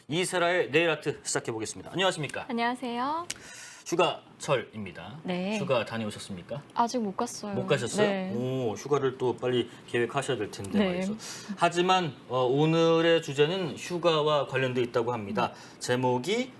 이세라의 네일 아트 시작해 보겠습니다. 안녕하십니까? 안녕하세요. 휴가철입니다. 네. 휴가 다녀오셨습니까? 아직 못 갔어요. 못 가셨어요? 네. 오, 휴가를 또 빨리 계획하셔야 될 텐데 네. 말이죠. 하지만 오늘의 주제는 휴가와 관련돼 있다고 합니다. 제목이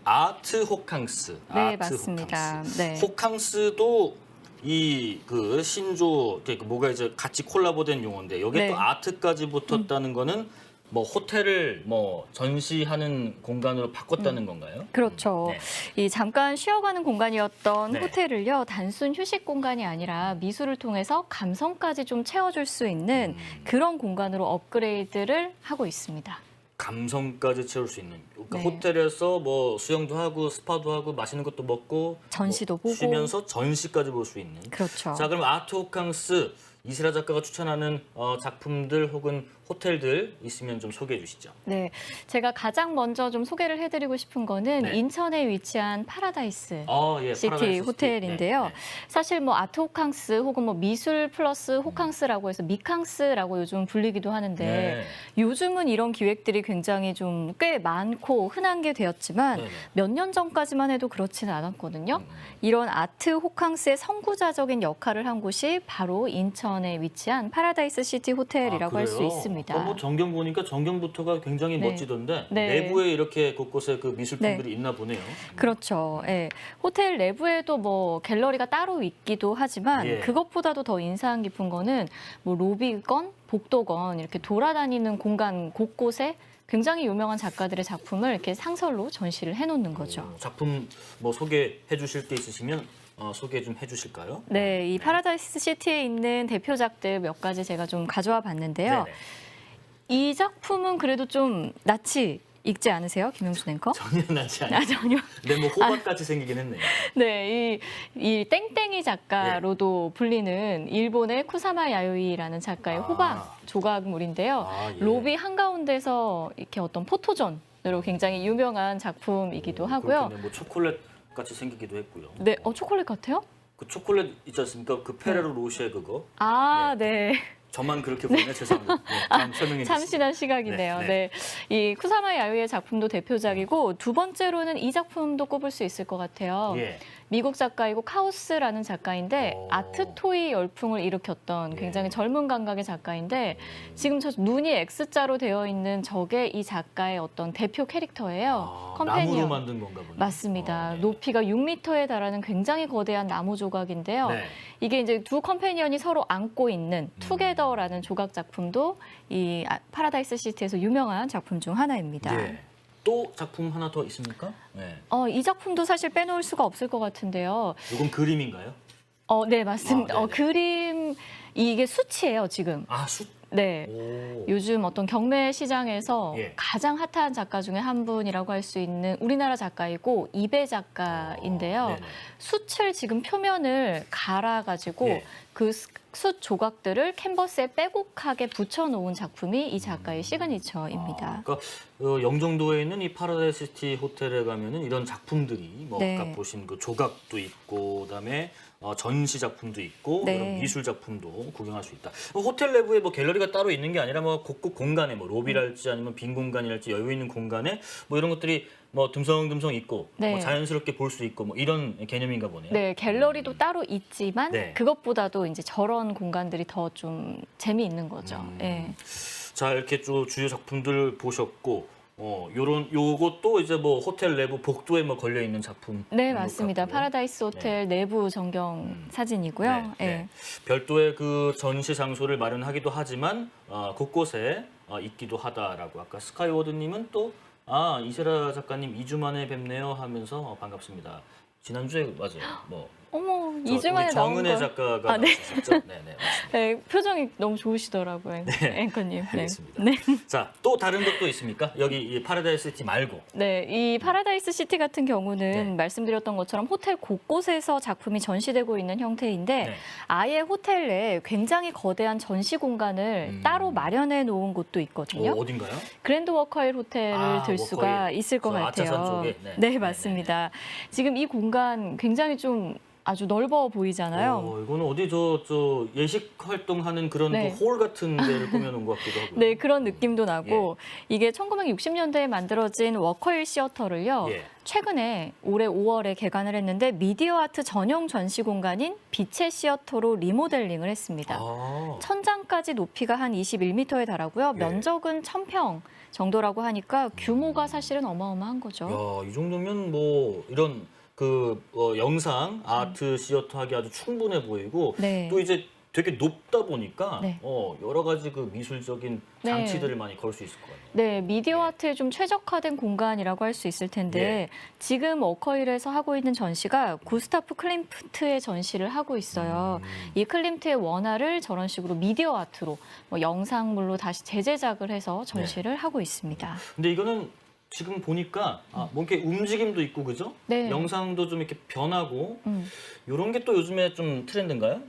아트 호캉스. 네, 아트 맞습니다. 호캉스. 네. 호캉스도 이 그 신조 뭐가 이제 같이 콜라보된 용어인데 여기에 네. 또 아트까지 붙었다는 거는 뭐 호텔을 뭐 전시하는 공간으로 바꿨다는 건가요? 그렇죠. 네. 이 잠깐 쉬어가는 공간이었던 네. 호텔을요, 단순 휴식 공간이 아니라 미술을 통해서 감성까지 좀 채워줄 수 있는 그런 공간으로 업그레이드를 하고 있습니다. 감성까지 채울 수 있는. 그러니까 네. 호텔에서 뭐 수영도 하고 스파도 하고 맛있는 것도 먹고 전시도 뭐 보고. 쉬면서 전시까지 볼 수 있는. 그렇죠. 자, 그럼 아트 호캉스 이세라 작가가 추천하는 작품들 혹은 호텔들 있으면 좀 소개해 주시죠. 네, 제가 가장 먼저 좀 소개를 해드리고 싶은 거는 네. 인천에 위치한 파라다이스 예, 시티 파라다이스 호텔인데요. 네, 네. 사실 뭐 아트 호캉스 혹은 뭐 미술 플러스 호캉스라고 해서 미캉스라고 요즘 불리기도 하는데 네. 요즘은 이런 기획들이 굉장히 좀 꽤 많고 흔한 게 되었지만 네네. 몇 년 전까지만 해도 그렇지는 않았거든요. 이런 아트 호캉스의 선구자적인 역할을 한 곳이 바로 인천에 위치한 파라다이스 시티 호텔이라고 할 수 그래요? 있습니다. 뭐 전경 보니까 전경부터가 굉장히 네. 멋지던데 네. 내부에 이렇게 곳곳에 그 미술품들이 있나 보네요. 그렇죠. 예. 호텔 내부에도 뭐 갤러리가 따로 있기도 하지만 예. 그것보다도 더 인상 깊은 거는 뭐 로비건, 복도건 이렇게 돌아다니는 공간 곳곳에 굉장히 유명한 작가들의 작품을 이렇게 상설로 전시를 해놓는 거죠. 작품 뭐 소개해 주실 게 있으시면 소개 좀 해주실까요? 네, 이 파라다이스 시티에 있는 대표작들 몇 가지 제가 좀 가져와 봤는데요. 네네. 이 작품은 그래도 좀 낯이 익지 않으세요, 김영준 앵커? 전혀 나지 않아요. 전혀. 근데 뭐 호박같이 생기긴 했네요. 네, 이 땡땡이 작가로도 불리는 일본의 쿠사마 야요이라는 작가의 호박 조각물인데요. 예. 로비 한가운데서 이렇게 어떤 포토존으로 굉장히 유명한 작품이기도 하고요. 그렇겠네요. 뭐 초콜릿 같이 생기기도 했고요. 네, 초콜릿 같아요? 그 초콜릿 있지 않습니까? 그 페레로 로쉐 그거. 아, 네. 저만 그렇게 보이네. 죄송합니다. 다음 설명해 주세요. 참신한 시각이네요. 네, 네, 네. 이 쿠사마 야요이의 작품도 대표작이고 두 번째로는 이 작품도 꼽을 수 있을 것 같아요. 예. 미국 작가이고 카오스라는 작가인데 오. 아트 토이 열풍을 일으켰던 굉장히 젊은 감각의 작가인데 지금 저 눈이 X자로 되어 있는 저게 이 작가의 어떤 대표 캐릭터예요. 나무로 만든 건가 보네요. 맞습니다. 네. 높이가 6m에 달하는 굉장히 거대한 나무 조각인데요. 네. 이게 이제 두 컴패니언이 서로 안고 있는 투게더라는 조각 작품도 이 파라다이스 시티에서 유명한 작품 중 하나입니다. 예. 또 작품 하나 더 있습니까? 네. 이 작품도 사실 빼놓을 수가 없을 것 같은데요. 이건 그림인가요? 네, 맞습니다. 네네. 그림, 이게 수치예요, 지금. 숫. 네. 오. 요즘 어떤 경매 시장에서 예. 가장 핫한 작가 중에 한 분이라고 할 수 있는 우리나라 작가이고 이배 작가인데요. 네네. 숯을 지금 표면을 갈아가지고 예. 그 숯 조각들을 캔버스에 빼곡하게 붙여놓은 작품이 이 작가의 시그니처입니다. 그러니까 영종도에 있는 이 파라다이스 시티 호텔에 가면은 이런 작품들이 뭐 네. 아까 보신 그 조각도 있고 그다음에 전시 작품도 있고 네. 그런 미술 작품도 구경할 수 있다. 호텔 내부에 뭐 갤러리가 따로 있는 게 아니라 뭐 곳곳 공간에 뭐 로비랄지 아니면 빈 공간이랄지 여유 있는 공간에 뭐 이런 것들이 뭐 듬성듬성 있고 네. 뭐 자연스럽게 볼 수 있고 뭐 이런 개념인가 보네요. 네, 갤러리도 따로 있지만 네. 그것보다도 이제 저런 공간들이 더 좀 재미있는 거죠. 네. 자, 이렇게 좀 주요 작품들 보셨고 요것도 이제 뭐 호텔 내부 복도에 뭐 걸려 있는 작품. 네, 맞습니다. 같고요. 파라다이스 호텔 내부 전경 사진이고요. 네, 네. 네. 별도의 그 전시 장소를 마련하기도 하지만 곳곳에 있기도 하다라고 아까 스카이워드님은 또 이세라 작가님 2주 만에 뵙네요 하면서 반갑습니다. 지난주에 맞아요. 뭐 어머, 저 2주 만에 우리 나온 정은혜 걸. 작가가 네. 나오셨죠? 네, 네, 맞습니다. 네, 표정이 너무 좋으시더라고요, 앵커님. 네. 알겠습니다. 네. 자, 또 다른 것도 있습니까? 여기 이 파라다이스 시티 말고. 네, 이 파라다이스 시티 같은 경우는 네. 말씀드렸던 것처럼 호텔 곳곳에서 작품이 전시되고 있는 형태인데 네. 아예 호텔 내에 굉장히 거대한 전시 공간을 따로 마련해 놓은 곳도 있거든요. 어딘가요? 그랜드 워커힐 호텔을 들 수가 워커힐. 있을 것 저 같아요. 아차산 쪽에? 네, 맞습니다. 지금 이 공간 굉장히 좀 아주 넓어 보이잖아요. 이거는 어디 저 예식 활동하는 그런 네. 그홀 같은 데를 꾸며놓은 것 같기도 하고요. 네, 그런 느낌도 나고 이게 1960년대에 만들어진 워커힐 시어터를요. 예. 최근에 올해 5월에 개관을 했는데 미디어 아트 전용 전시 공간인 빛의 시어터로 리모델링을 했습니다. 아, 천장까지 높이가 한 21m에 달하고요. 예. 면적은 1000평 정도라고 하니까 규모가 사실은 어마어마한 거죠. 야, 이 정도면 뭐 이런 영상 아트 시어터 하기 아주 충분해 보이고 네. 또 이제 되게 높다 보니까 네. 여러 가지 그 미술적인 네. 장치들을 많이 걸 수 있을 것 같네요. 네, 미디어 아트에 좀 최적화된 공간이라고 할 수 있을 텐데 예. 지금 워커힐에서 하고 있는 전시가 구스타프 클림트의 전시를 하고 있어요. 이 클림트의 원화를 저런 식으로 미디어 아트로 뭐 영상물로 다시 재제작을 해서 전시를 하고 있습니다. 근데 이거는 지금 보니까 뭐 이렇게 움직임도 있고 그죠? 네. 영상도 좀 이렇게 변하고 음. 이런 게 또 요즘에 좀 트렌드인가요?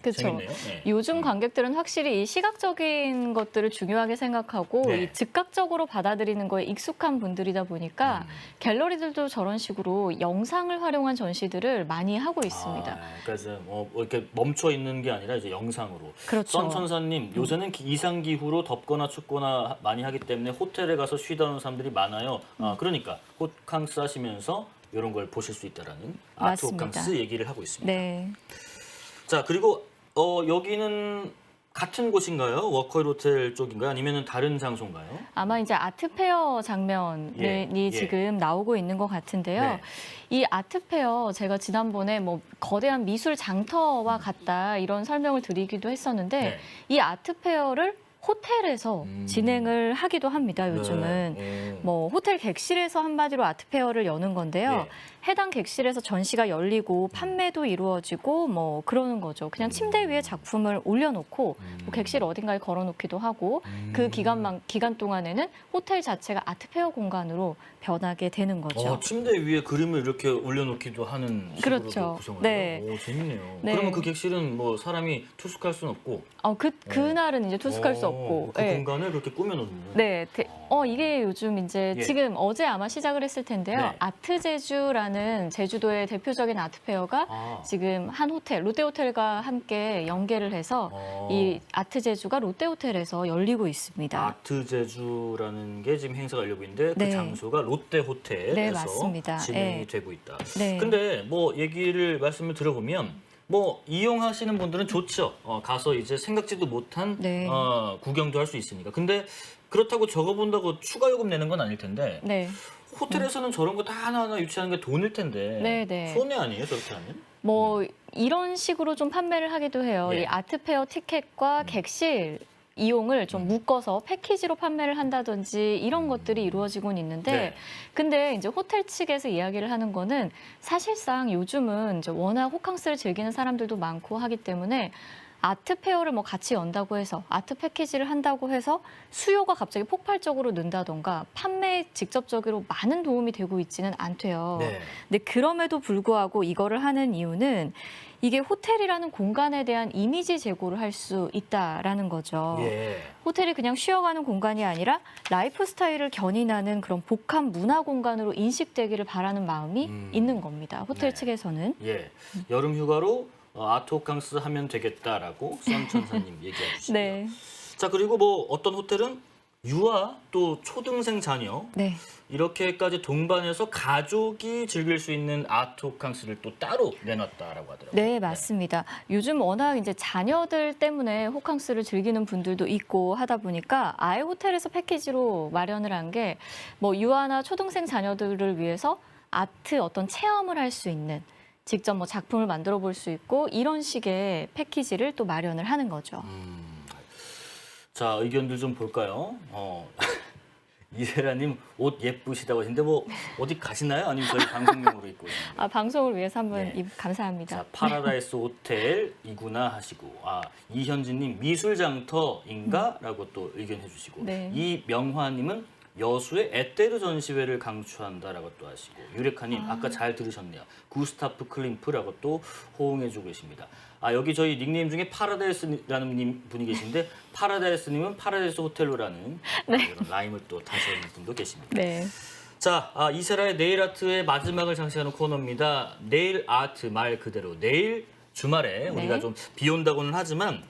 그쵸. 재밌네요. 네. 요즘 관객들은 확실히 이 시각적인 것들을 중요하게 생각하고 네. 이 즉각적으로 받아들이는 거에 익숙한 분들이다 보니까 갤러리들도 저런 식으로 영상을 활용한 전시들을 많이 하고 있습니다. 그러니까 이제 이렇게 멈춰 있는 게 아니라 이제 영상으로. 그렇죠. 썬천사님, 요새는 이상 기후로 덥거나 춥거나 많이 하기 때문에 호텔에 가서 쉬다 오는 사람들이 많아요. 그러니까 호캉스 하시면서 이런 걸 보실 수 있다라는 아트 맞습니다. 호캉스 얘기를 하고 있습니다. 네. 자, 그리고 여기는 같은 곳인가요? 워커힐 호텔 쪽인가요? 아니면 다른 장소인가요? 아마 이제 아트페어 장면이 예. 지금 나오고 있는 것 같은데요. 네. 이 아트페어 제가 지난번에 뭐 거대한 미술 장터와 같다 이런 설명을 드리기도 했었는데 네. 이 아트페어를 호텔에서 진행을 하기도 합니다. 요즘은. 네. 뭐 호텔 객실에서 한마디로 아트페어를 여는 건데요. 해당 객실에서 전시가 열리고 판매도 이루어지고 뭐 그러는 거죠. 그냥 침대 위에 작품을 올려놓고 뭐 객실 어딘가에 걸어놓기도 하고 그 기간 동안에는 호텔 자체가 아트페어 공간으로 변하게 되는 거죠. 침대 위에 그림을 이렇게 올려놓기도 하는 식으로 그렇죠. 구성을 네. 해요. 오, 재밌네요. 네. 그러면 그 객실은 뭐 사람이 투숙할 수는 없고 그날은 이제 투숙할 수 없고. 그 예. 공간을 그렇게 꾸며놓는. 네, 이게 요즘 이제 예. 지금 어제 아마 시작을 했을 텐데요. 네. 아트 제주라는 제주도의 대표적인 아트 페어가 지금 한 호텔, 롯데호텔과 함께 연계를 해서 이 아트 제주가 롯데호텔에서 열리고 있습니다. 아트 제주라는 게 지금 행사가 열리고 있는데 네. 그 장소가 롯데 호텔에서 네, 맞습니다. 진행이 네. 되고 있다. 네. 근데 뭐 말씀을 들어보면 뭐 이용하시는 분들은 좋죠. 가서 이제 생각지도 못한 네. 구경도 할 수 있으니까. 근데 그렇다고 적어본다고 추가 요금 내는 건 아닐 텐데 네. 호텔에서는 저런 거 다 하나하나 유치하는 게 돈일 텐데 네, 네. 손해 아니에요 저렇게 하면? 뭐 이런 식으로 좀 판매를 하기도 해요. 예. 이 아트 페어 티켓과 객실 이용을 좀 묶어서 패키지로 판매를 한다든지 이런 것들이 이루어지곤 있는데 네. 근데 이제 호텔 측에서 이야기를 하는 거는 사실상 요즘은 이제 워낙 호캉스를 즐기는 사람들도 많고 하기 때문에 아트 페어를 뭐 같이 연다고 해서 아트 패키지를 한다고 해서 수요가 갑자기 폭발적으로 는다던가 판매에 직접적으로 많은 도움이 되고 있지는 않대요. 네. 근데 그럼에도 불구하고 이거를 하는 이유는 이게 호텔이라는 공간에 대한 이미지 제고를 할 수 있다라는 거죠. 예. 호텔이 그냥 쉬어가는 공간이 아니라 라이프 스타일을 견인하는 그런 복합 문화 공간으로 인식되기를 바라는 마음이 있는 겁니다. 호텔 네. 측에서는. 예. 여름 휴가로 아트 호캉스 하면 되겠다라고 썬천사님 얘기해 주시고요. 네. 자, 그리고 뭐 어떤 호텔은 유아 또 초등생 자녀 네. 이렇게까지 동반해서 가족이 즐길 수 있는 아트 호캉스를 또 따로 내놨다라고 하더라고요. 네, 맞습니다. 요즘 워낙 이제 자녀들 때문에 호캉스를 즐기는 분들도 있고 하다 보니까 아예 호텔에서 패키지로 마련을 한 게 뭐 유아나 초등생 자녀들을 위해서 아트 어떤 체험을 할 수 있는 직접 뭐 작품을 만들어 볼 수 있고 이런 식의 패키지를 또 마련을 하는 거죠. 자, 의견들 좀 볼까요? 이세라님 옷 예쁘시다고 하시는데 뭐 어디 가시나요? 아니면 저희 방송용으로 입고 있나요? 방송을 위해서 한번 네. 감사합니다. 자, 파라다이스 호텔이구나 하시고 이현진님 미술장터인가? 라고 또 의견해 주시고 네. 이명화님은 여수의 에테르 전시회를 강추한다라고 또 하시고 유레카님 아까 잘 들으셨네요. 구스타프 클림프라고 또 호응해주고 계십니다. 여기 저희 닉네임 중에 파라다이스라는 분이 계신데 파라다이스님은 파라다이스 호텔로라는 이런 라임을 또 다시는 분도 계십니다. 네. 자, 이세라의 네일 아트의 마지막을 장식하는 코너입니다. 네일 아트 말 그대로 내일 주말에 우리가 좀 비 온다고는 하지만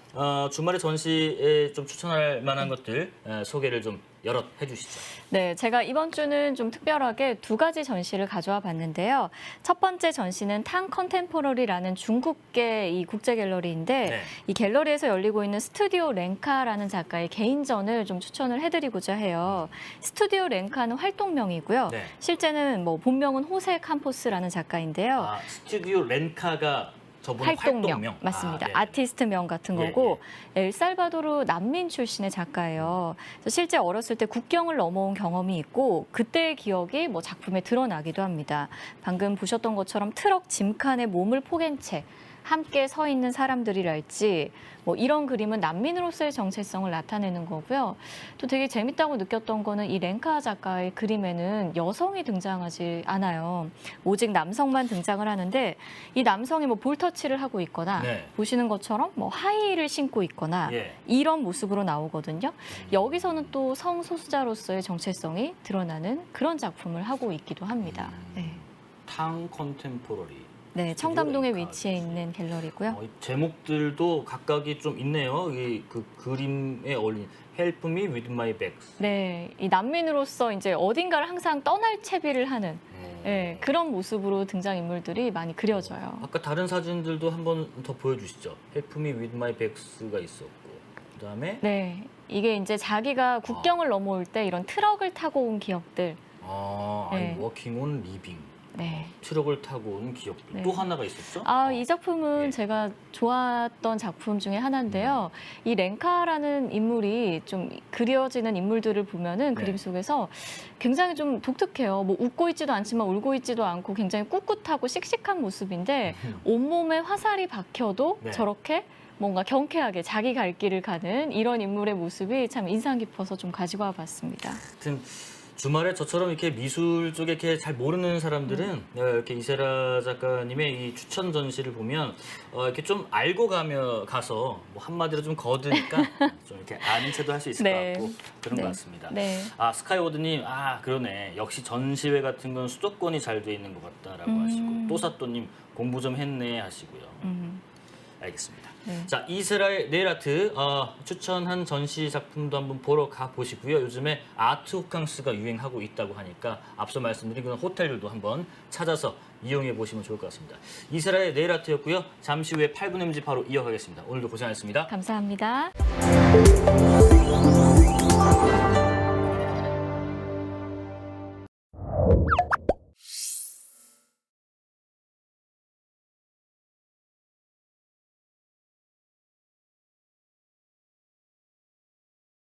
주말에 전시에 좀 추천할 만한 것들 소개를 좀 여럿 해주시죠. 네, 제가 이번 주는 좀 특별하게 두 가지 전시를 가져와 봤는데요. 첫 번째 전시는 탕 컨템포러리라는 중국계 이 국제 갤러리인데 네. 이 갤러리에서 열리고 있는 스튜디오 렌카라는 작가의 개인전을 좀 추천을 해드리고자 해요. 스튜디오 렌카는 활동명이고요. 네. 실제는 뭐 본명은 호세 캄포스라는 작가인데요. 스튜디오 렌카가 저분 활동명 맞습니다. 네. 아티스트명 같은 거고 엘살바도르 난민 출신의 작가예요. 그래서 실제 어렸을 때 국경을 넘어온 경험이 있고 그때의 기억이 뭐 작품에 드러나기도 합니다. 방금 보셨던 것처럼 트럭 짐칸에 몸을 포갠 채 함께 서 있는 사람들이랄지 뭐 이런 그림은 난민으로서의 정체성을 나타내는 거고요. 또 되게 재밌다고 느꼈던 거는 이 렌카 작가의 그림에는 여성이 등장하지 않아요. 오직 남성만 등장을 하는데 이 남성이 뭐 볼터치를 하고 있거나 보시는 것처럼 뭐 하이힐을 신고 있거나 이런 모습으로 나오거든요. 여기서는 또 성소수자로서의 정체성이 드러나는 그런 작품을 하고 있기도 합니다. 탕 컨템포러리. 네, 청담동에 위치해 있는 갤러리고요. 제목들도 각각이 좀 있네요. 그 그림에 어울린 Help Me With My Bags. 네, 이 난민으로서 이제 어딘가를 항상 떠날 채비를 하는 그런 모습으로 등장 인물들이 많이 그려져요. 아까 다른 사진들도 한 번 더 보여주시죠. Help Me With My Bags가 있었고, 그다음에 네, 이게 이제 자기가 국경을 넘어올 때 이런 트럭을 타고 온 기억들. I'm Working on Living. 네. 트럭을 타고 온 기억들. 또 하나가 있었죠? 이 작품은 제가 좋아했던 작품 중에 하나인데요. 이 렌카라는 인물이 좀 그려지는 인물들을 보면은 그림 속에서 굉장히 좀 독특해요. 뭐 웃고 있지도 않지만 울고 있지도 않고 굉장히 꿋꿋하고 씩씩한 모습인데 온몸에 화살이 박혀도 저렇게 뭔가 경쾌하게 자기 갈 길을 가는 이런 인물의 모습이 참 인상 깊어서 좀 가지고 와봤습니다. 하여튼 주말에 저처럼 이렇게 미술 쪽에 이렇게 잘 모르는 사람들은 이렇게 이세라 작가님의 이 추천 전시를 보면 이렇게 좀 알고 가서 뭐 한마디로 좀 거드니까 좀 이렇게 아는 체도 할 수 있을 것 같고 그런 것 같습니다. 스카이워드님, 그러네. 역시 전시회 같은 건 수도권이 잘 돼 있는 것 같다라고 하시고 또사또님 공부 좀 했네 하시고요. 알겠습니다. 자, 이세라의 네일 아트 추천한 전시 작품도 한번 보러 가보시고요. 요즘에 아트 호캉스가 유행하고 있다고 하니까 앞서 말씀드린 그런 호텔들도 한번 찾아서 이용해 보시면 좋을 것 같습니다. 이세라의 네일 아트였고요. 잠시 후에 8분 MG 바로 이어가겠습니다. 오늘도 고생하셨습니다. 감사합니다.